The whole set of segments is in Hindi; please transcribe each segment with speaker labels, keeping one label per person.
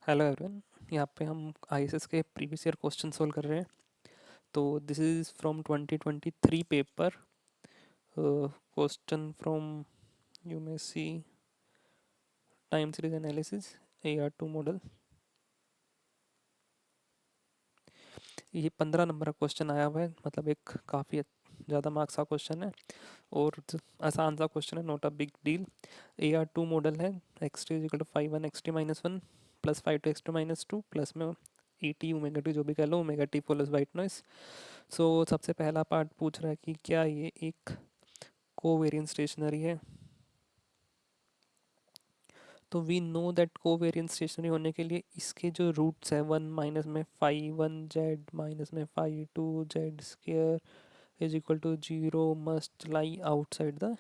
Speaker 1: Hello everyone. यहाँ पे हम आईएसएस के प्रीवियस ईयर क्वेश्चन सोल्व कर रहे हैं। तो this is from 2023 paper. Question from you may see time series analysis AR2 model. ये 15 नंबर का क्वेश्चन आया हुआ है, मतलब एक काफ़ी ज़्यादा मार्क्स का क्वेश्चन है और आसान सा क्वेश्चन है, not a big deal. AR2 model है, X T is equal to 5 1 X T -1 plus 5 2 X two -2 plus में ई टी ओमेगा टी, जो भी कह लो, omega T follows white noise. So सबसे पहला पार्ट पूछ रहा है कि क्या ये एक कोवेरिएंट स्टेशनरी है। तो we know that covariant stationary होने के लिए इसके जो रूट्स है, 1 माइनस में 5 1 z माइनस में 5 2 z square is equal to 0 must lie outside the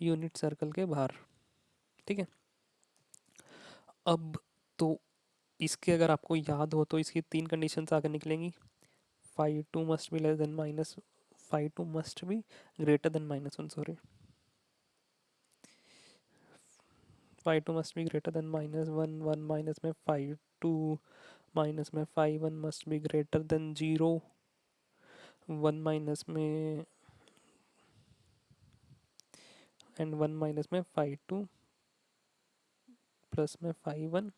Speaker 1: unit circle के बाहर। ठीक है। अब तो इसके अगर आपको याद हो तो इसकी तीन कंडीशंस आगे निकलेंगी। 5 2 must be less than minus 5 2 must be greater then -1, sorry, 5 2 must be greater than -1 1 minus में 5 2 माइनस में 5 1 must be greater than 0 1 minus में एंड 1 माइनस में 5 2 प्लस में 5 1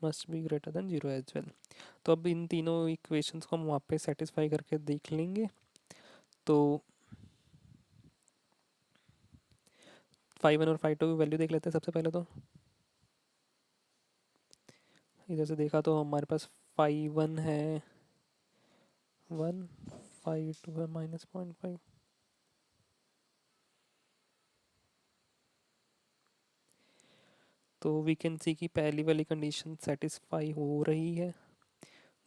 Speaker 1: must be greater than 0 as well. तो अब इन तीनों इक्वेशंस को हम वहाँ पे सेटिस्फाई करके देख लेंगे। तो 5 1 और 5 2 की वैल्यू देख लेते हैं सबसे पहले। तो इधर से देखा तो हमारे पास 5 1 है 1, 5 2 है -0.5। तो वी कैन सी कि पहली वाली कंडीशन सेटिस्फाई हो रही है।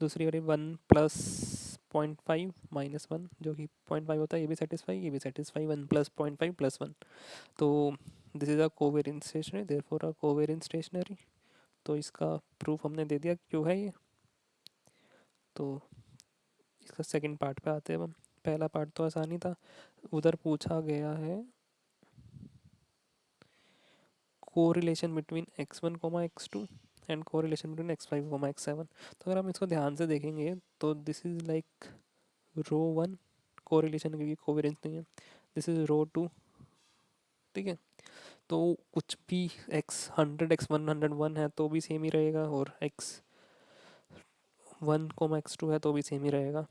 Speaker 1: दूसरी वाली 1 प्लस 0.5 -1, जो कि 0.5 होता है, ये भी सेटिस्फाई, ये भी सेटिस्फाई, 1 प्लस 0.5 प्लस 1। तो this is a covariant stationary, therefore a covariant stationary. तो इसका प्रूफ हमने दे दिया क्यों है ये। तो इसका सेकंड पार्ट पे आते हैं हम। पहला पार्ट तो आसानी था, उधर पूछा गया है correlation between x1 x2 and correlation between x5 x7। तो अगर हम इसको ध्यान से देखेंगे तो this is like row 1 correlation, क्योंकि कोवेरिएंस नहीं है। This is row 2। ठीक है। तो कुछ भी x100 x101 है तो भी सेम ही रहेगा, और x1 x2 है तो भी सेम ही रहेगा।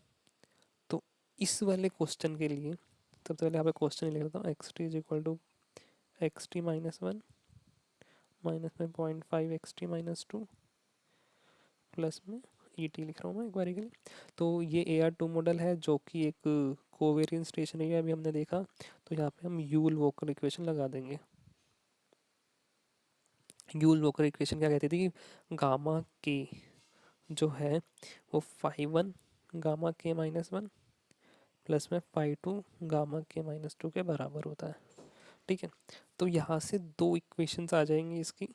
Speaker 1: तो इस वाले क्वेश्चन के लिए सबसे पहले यहाँ पे क्वेश्चन लिख लेता हूँ, X T is equal to X T -1 minus में 0.5 एक्स टी -2 प्लस में ई टी लिख रहा हूँ मैं एक बारी के लिए। तो ये AR2 मॉडल है जो कि एक कोवेरिएंट स्टेशनरी है, अभी हमने देखा। तो यहाँ पे हम यूल वॉकर इक्वेशन लगा देंगे। यूल वॉकर इक्वेशन क्या कहती थी कि गामा के जो है वो 5 1 गामा के -1 प्लस में 5 2 गामा के -2 के बराबर होता है। ठीक है। तो यहाँ से दो इक्वेशंस आ जाएंगी इसकी।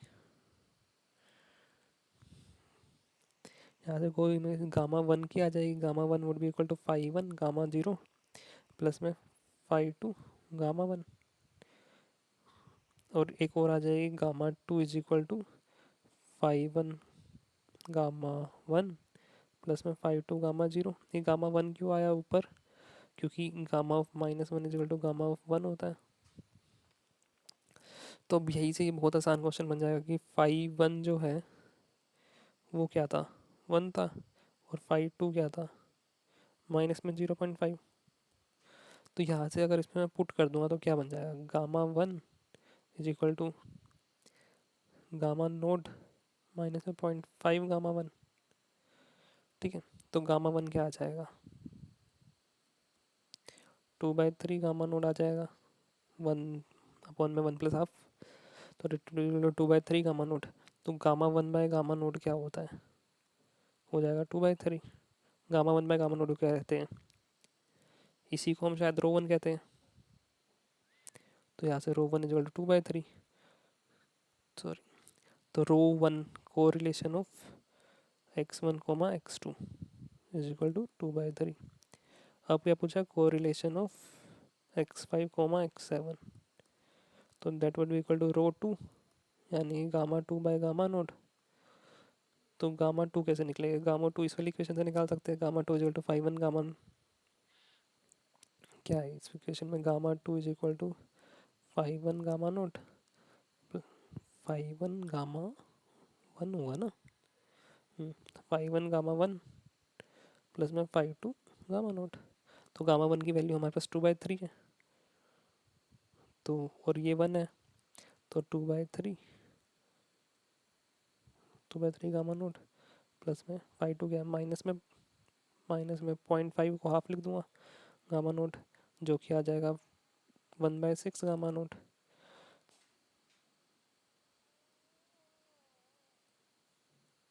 Speaker 1: यहाँ से कोई में गामा 1 की आ जाएगी, gamma 1 would be equal to 5 1 gamma 0 plus में 5 2 गामा 1। और एक और आ जाएगी gamma 2 is equal to 5 1 gamma 1 plus में 5 2 गामा 0। ये गामा 1 क्यों आया ऊपर, क्योंकि gamma of -1 is equal to gamma of 1 होता है। तो अब यही से ये बहुत आसान क्वेश्चन बन जाएगा कि 5 1 जो है वो क्या था, 1 था, और 5 2 क्या था, माइनस में 0.5। तो यहाँ से अगर इसमें मैं पुट कर दूंगा तो क्या बन जाएगा, gamma 1 is equal to gamma 0 minus में 0.5 गामा 1। ठीक है। तो गामा 1 क्या आ जाएगा, 2/3 गामा 0 आ जाएगा, 1/1 + ½ तो 2/3 गामा 0। तो गामा 1/गामा 0 क्या होता है, हो जाएगा 2/3। गामा 1/गामा 0 क्या कहते हैं, इसी को हम शायद रो 1 कहते हैं। तो यहाँ से rho 1 is equal to 2/3, sorry. तो rho 1 correlation of x1 x2 is equal to 2/3। अब क्या पूछा, कोरिलेशन ऑफ x5 x7। तो that would be equal to rho two यानी gamma two by gamma note. तो गामा टू कैसे निकलेगा? गामा टू इस वाली इक्वेशन से निकाल सकते हैं। Gamma two is equal to 5 1 gamma क्या है इस इक्वेशन में? Gamma two is equal to 5 1 gamma note 5 1 gamma 1 हुआ ना। 5 1 गामा 1 प्लस में 5 2 गामा नोट। तो गामा 1 की वैल्यू हमारे पास 2/3 है, तो और ये 1 है तो 2/3 गामा नोट प्लस में 5 2 गया माइनस में 0.5 को हाफ लिख दूंगा गामा नोट, जो कि आ जाएगा 1/6 गामा नोट।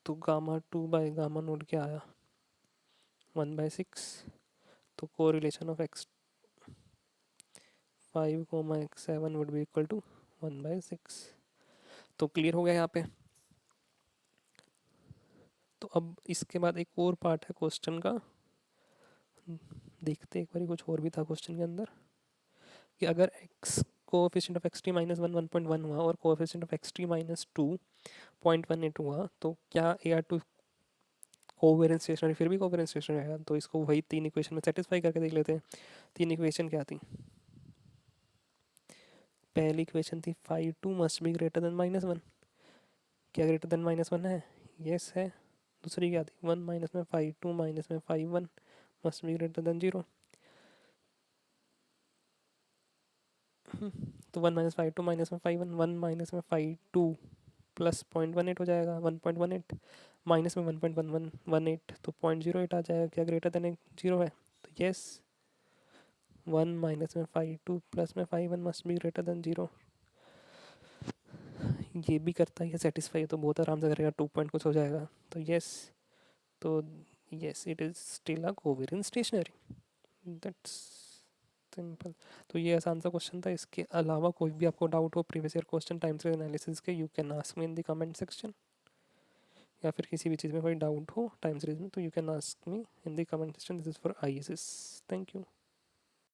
Speaker 1: तो gamma two by gamma nought क्या आया? 1/6। तो को relation of x5 x7 would be equal to 1/6। तो क्लियर हो गया यहाँ पे। तो अब इसके बाद एक और पार्ट है क्वेश्चन का, देखते एक बार कुछ और भी था क्वेश्चन के अंदर कि अगर x coefficient of xt minus 1 हुआ और कोएफिशिएंट ऑफ xt माइनस 2 0.18 हुआ तो क्या AR2 कोवेरिएंट स्टेशनरी फिर भी कोवेरिएंट स्टेशनरी रहेगा? तो इसको वही तीन इक्वेशन में सेटिस्फाई करके देख लेते हैं। तीन इक्वेशन क्या थी? पहली इक्वेशन थी 5 2 मस्ट बी ग्रेटर देन -1। क्या ग्रेटर देन -1 है? यस है। दूसरी क्या थी? 1 माइनस में 5 2 माइनस में 5 1 मस्ट बी ग्रेटर देन 0। तो 1 माइनस 5 2 माइनस में 5 1 1 माइनस में 5 2 प्लस 0.18 हो जाएगा। 1.18 माइनस में 1.1118 तो 0.08 आ जाएगा। क्या ग्रेटर देन 0 है? तो यस। 1 माइनस में 5 2 प्लस में 5 1 मस्ट बी ग्रेटर देन 0। ये भी करता है सेटिस्फाई, तो बहुत आराम से करेगा। 2 पॉइंट कुछ हो जाएगा। तो यस, तो yes it is still a covariant stationary. That's simple. तो ये आसान सा क्वेश्चन था। इसके अलावा कोई भी आपको डाउट हो previous year question time series analysis के, you can ask me in the comment section. या फिर किसी भी चीज़ में कोई डाउट हो टाइम सीरीज में तो you can ask me in the comment section. This is for ISS। Thank you.